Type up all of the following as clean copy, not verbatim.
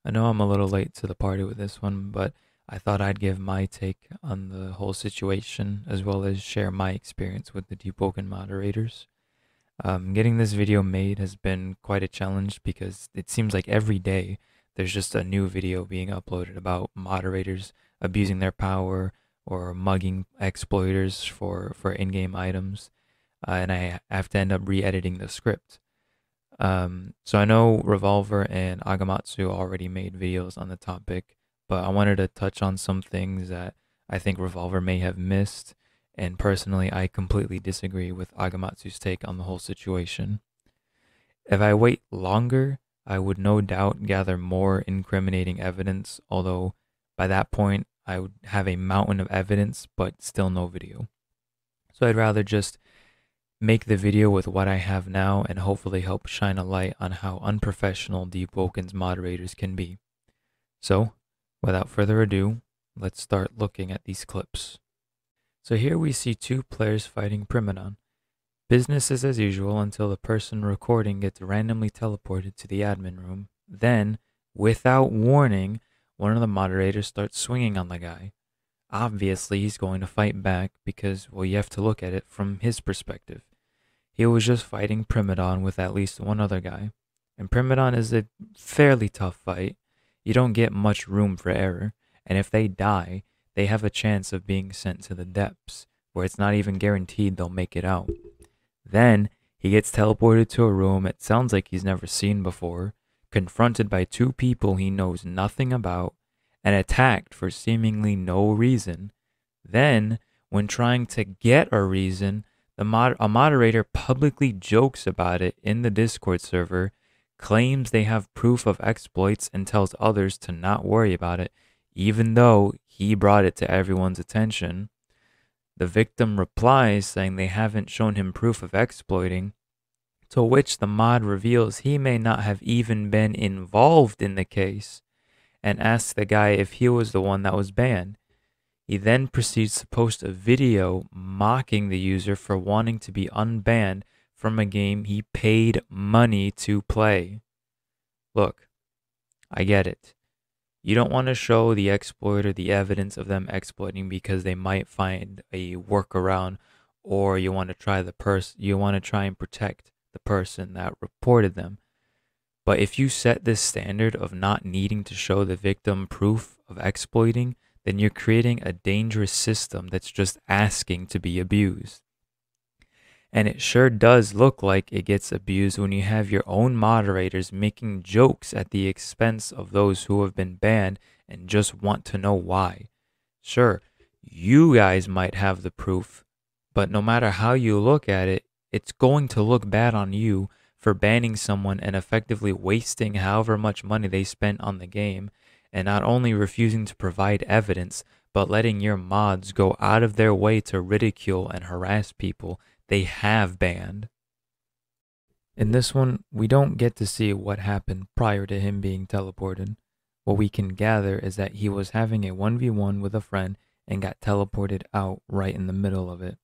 I know I'm a little late to the party with this one, but I thought I'd give my take on the whole situation as well as share my experience with the Deepwoken moderators. Getting this video made has been quite a challenge because it seems like every day there's just a new video being uploaded about moderators abusing their power or mugging exploiters for in-game items, and I have to end up re-editing the script. So I know Revolver and Agamatsu already made videos on the topic, but I wanted to touch on some things that I think Revolver may have missed, and personally, I completely disagree with Agamatsu's take on the whole situation. If I wait longer, I would no doubt gather more incriminating evidence, although by that point, I would have a mountain of evidence, but still no video. So I'd rather just make the video with what I have now and hopefully help shine a light on how unprofessional Deepwoken's moderators can be. So, without further ado, let's start looking at these clips. So here we see two players fighting Primadon. Business is as usual until the person recording gets randomly teleported to the admin room. Then, without warning, one of the moderators starts swinging on the guy. Obviously, he's going to fight back because, well, you have to look at it from his perspective. He was just fighting Primadon with at least one other guy. And Primadon is a fairly tough fight. You don't get much room for error. And if they die, they have a chance of being sent to the depths, where it's not even guaranteed they'll make it out. Then, he gets teleported to a room it sounds like he's never seen before, confronted by two people he knows nothing about, and attacked for seemingly no reason. Then, when trying to get a reason, a moderator publicly jokes about it in the Discord server, claims they have proof of exploits, and tells others to not worry about it, even though he brought it to everyone's attention. The victim replies saying they haven't shown him proof of exploiting, to which the mod reveals he may not have even been involved in the case, and asks the guy if he was the one that was banned. He then proceeds to post a video mocking the user for wanting to be unbanned from a game he paid money to play. Look, I get it. You don't want to show the exploiter the evidence of them exploiting because they might find a workaround, or you want to try and protect the person that reported them. But if you set this standard of not needing to show the victim proof of exploiting, then you're creating a dangerous system that's just asking to be abused. And it sure does look like it gets abused when you have your own moderators making jokes at the expense of those who have been banned and just want to know why. Sure, you guys might have the proof, but no matter how you look at it, it's going to look bad on you for banning someone and effectively wasting however much money they spent on the game, and not only refusing to provide evidence, but letting your mods go out of their way to ridicule and harass people they have banned. In this one, we don't get to see what happened prior to him being teleported. What we can gather is that he was having a 1v1 with a friend and got teleported out right in the middle of it.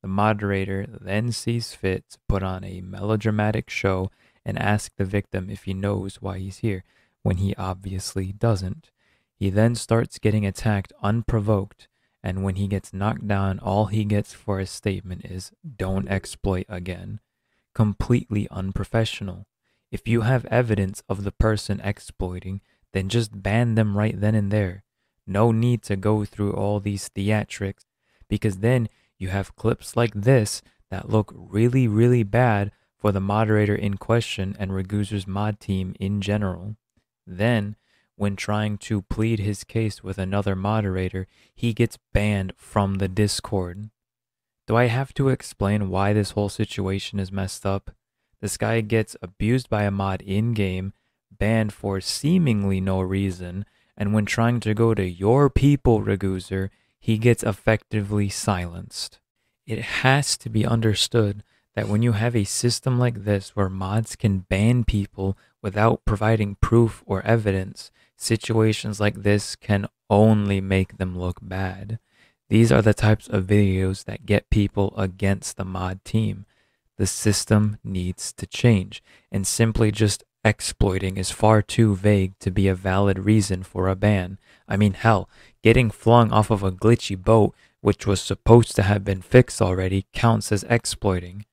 The moderator then sees fit to put on a melodramatic show and ask the victim if he knows why he's here, when he obviously doesn't. He then starts getting attacked unprovoked, and when he gets knocked down, all he gets for his statement is, "Don't exploit again." Completely unprofessional. If you have evidence of the person exploiting, then just ban them right then and there. No need to go through all these theatrics, because then you have clips like this that look really, really bad for the moderator in question and Raguzer's mod team in general. Then, when trying to plead his case with another moderator, he gets banned from the Discord. Do I have to explain why this whole situation is messed up? This guy gets abused by a mod in-game, banned for seemingly no reason, and when trying to go to your people, Raguzer, he gets effectively silenced. It has to be understood that when you have a system like this where mods can ban people without providing proof or evidence, situations like this can only make them look bad. These are the types of videos that get people against the mod team. The system needs to change, and simply just exploiting is far too vague to be a valid reason for a ban. I mean, hell, getting flung off of a glitchy boat, which was supposed to have been fixed already, counts as exploiting.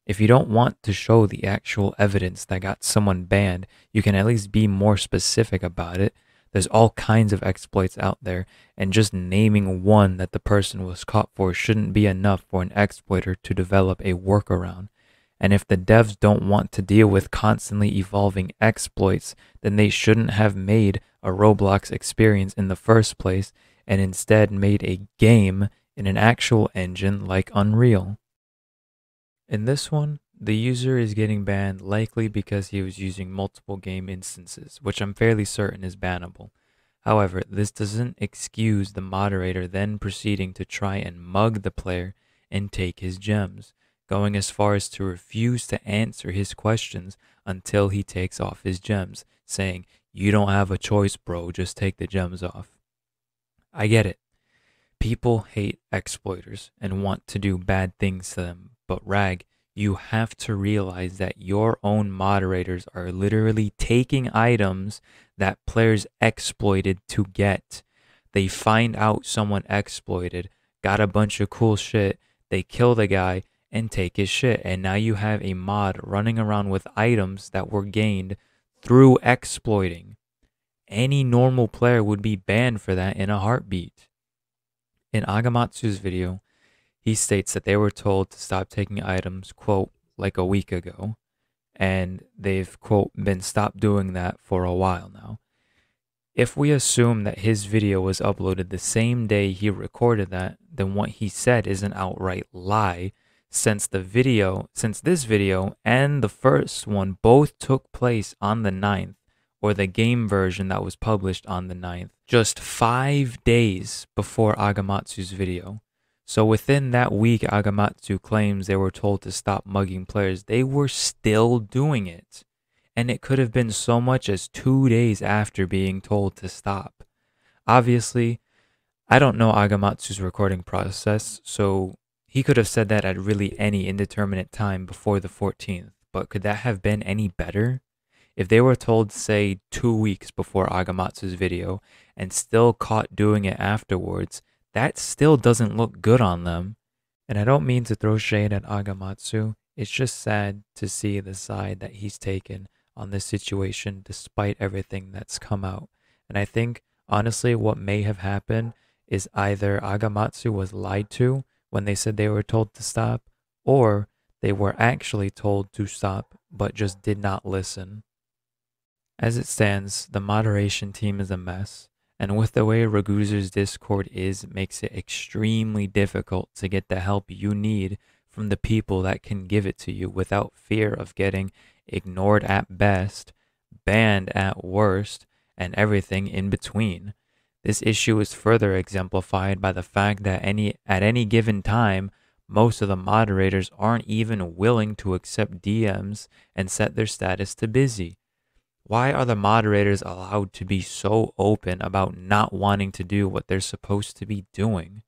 If you don't want to show the actual evidence that got someone banned, you can at least be more specific about it. There's all kinds of exploits out there, and just naming one that the person was caught for shouldn't be enough for an exploiter to develop a workaround. And if the devs don't want to deal with constantly evolving exploits, then they shouldn't have made a Roblox experience in the first place and instead made a game in an actual engine like Unreal. In this one, the user is getting banned likely because he was using multiple game instances, which I'm fairly certain is bannable. However, this doesn't excuse the moderator then proceeding to try and mug the player and take his gems, going as far as to refuse to answer his questions until he takes off his gems, saying, "You don't have a choice, bro, just take the gems off." I get it. People hate exploiters and want to do bad things to them, but Rag, you have to realize that your own moderators are literally taking items that players exploited to get. They find out someone exploited, got a bunch of cool shit, they kill the guy and take his shit, and now you have a mod running around with items that were gained through exploiting. Any normal player would be banned for that in a heartbeat. In Agamatsu's video, he states that they were told to stop taking items, quote, like a week ago, and they've, quote, been stopped doing that for a while now. If we assume that his video was uploaded the same day he recorded that, then what he said is an outright lie, since this video and the first one both took place on the 9th, or the game version that was published on the 9th, just 5 days before Agamatsu's video. So within that week Agamatsu claims they were told to stop mugging players, they were still doing it. And it could have been so much as 2 days after being told to stop. Obviously, I don't know Agamatsu's recording process, so he could have said that at really any indeterminate time before the 14th, but could that have been any better? If they were told, say, 2 weeks before Agamatsu's video and still caught doing it afterwards, that still doesn't look good on them. And I don't mean to throw shade at Agamatsu, it's just sad to see the side that he's taken on this situation despite everything that's come out. And I think, honestly, what may have happened is either Agamatsu was lied to when they said they were told to stop, or they were actually told to stop but just did not listen. As it stands, the moderation team is a mess, and with the way Raguzer's Discord is, it makes it extremely difficult to get the help you need from the people that can give it to you without fear of getting ignored at best, banned at worst, and everything in between. This issue is further exemplified by the fact that at any given time, most of the moderators aren't even willing to accept DMs and set their status to busy. Why are the moderators allowed to be so open about not wanting to do what they're supposed to be doing?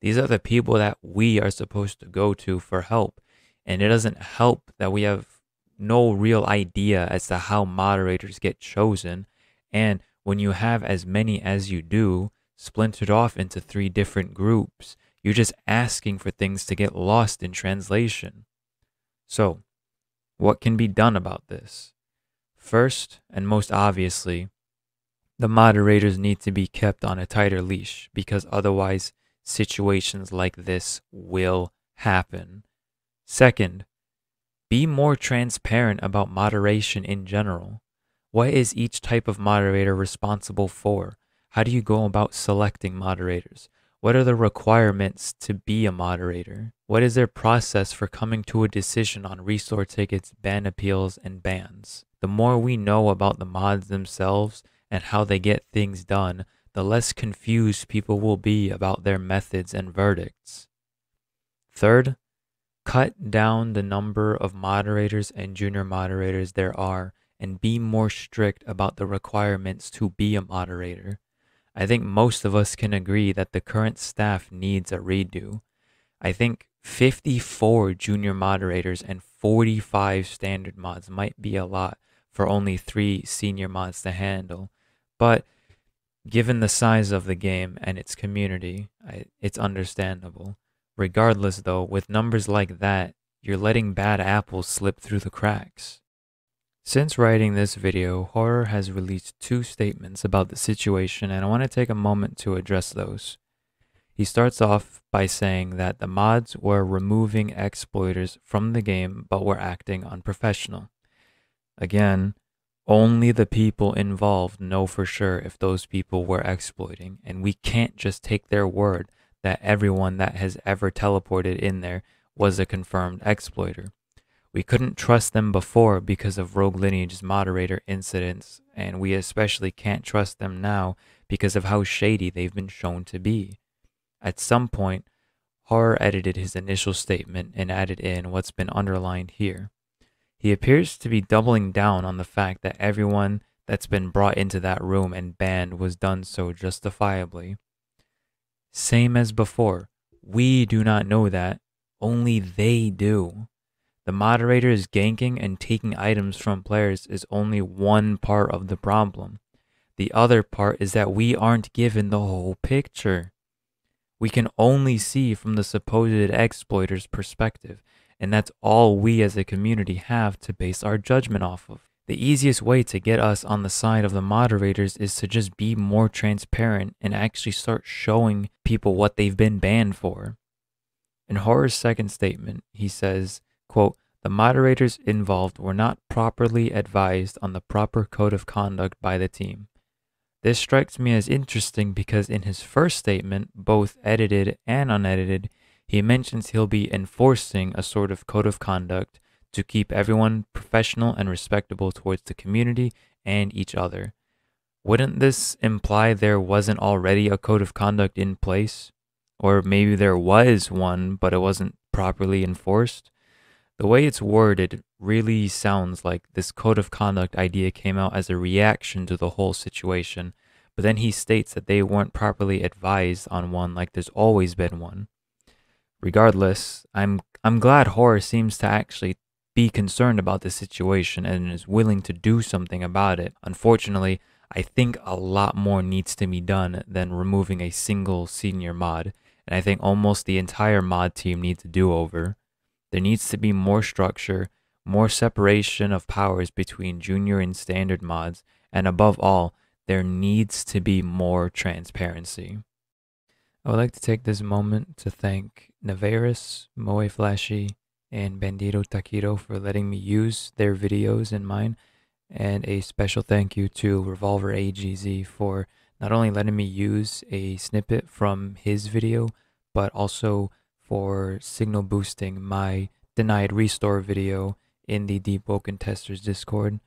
These are the people that we are supposed to go to for help, and it doesn't help that we have no real idea as to how moderators get chosen, and when you have as many as you do, splintered off into 3 different groups, you're just asking for things to get lost in translation. So, what can be done about this? First, and most obviously, the moderators need to be kept on a tighter leash, because otherwise situations like this will happen. Second, be more transparent about moderation in general. What is each type of moderator responsible for? How do you go about selecting moderators? What are the requirements to be a moderator? What is their process for coming to a decision on restore tickets, ban appeals, and bans? The more we know about the mods themselves and how they get things done, the less confused people will be about their methods and verdicts. Third, cut down the number of moderators and junior moderators there are, and be more strict about the requirements to be a moderator. I think most of us can agree that the current staff needs a redo. I think 54 junior moderators and 45 standard mods might be a lot for only 3 senior mods to handle. But given the size of the game and its community, it's understandable. Regardless, though, with numbers like that, you're letting bad apples slip through the cracks. Since writing this video, Horror has released 2 statements about the situation, and I want to take a moment to address those. He starts off by saying that the mods were removing exploiters from the game but were acting unprofessional. Again, only the people involved know for sure if those people were exploiting, and we can't just take their word that everyone that has ever teleported in there was a confirmed exploiter. We couldn't trust them before because of Rogue Lineage's moderator incidents, and we especially can't trust them now because of how shady they've been shown to be. At some point, Horror edited his initial statement and added in what's been underlined here. He appears to be doubling down on the fact that everyone that's been brought into that room and banned was done so justifiably. Same as before, we do not know that, only they do. The moderators ganking and taking items from players is only one part of the problem. The other part is that we aren't given the whole picture. We can only see from the supposed exploiter's perspective, and that's all we as a community have to base our judgment off of. The easiest way to get us on the side of the moderators is to just be more transparent and actually start showing people what they've been banned for. In Horror's second statement, he says, quote, "The moderators involved were not properly advised on the proper code of conduct by the team." This strikes me as interesting because in his first statement, both edited and unedited, he mentions he'll be enforcing a sort of code of conduct to keep everyone professional and respectable towards the community and each other. Wouldn't this imply there wasn't already a code of conduct in place? Or maybe there was one, but it wasn't properly enforced? The way it's worded really sounds like this code of conduct idea came out as a reaction to the whole situation, but then he states that they weren't properly advised on one like there's always been one. Regardless, I'm glad Horror seems to actually be concerned about the situation and is willing to do something about it. Unfortunately, I think a lot more needs to be done than removing a single senior mod, and I think almost the entire mod team needs a do-over. There needs to be more structure, more separation of powers between junior and standard mods, and above all, there needs to be more transparency. I would like to take this moment to thank Navayrus, Moe Flashy, and BanditoTaquito for letting me use their videos in mine, and a special thank you to Revolver AGZ for not only letting me use a snippet from his video, but also for signal boosting my denied restore video in the Deepwoken Testers Discord.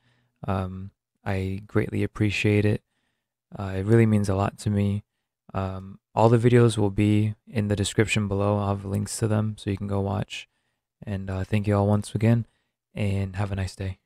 I greatly appreciate it. It really means a lot to me. All the videos will be in the description below. I'll have links to them so you can go watch. And thank you all once again, and have a nice day.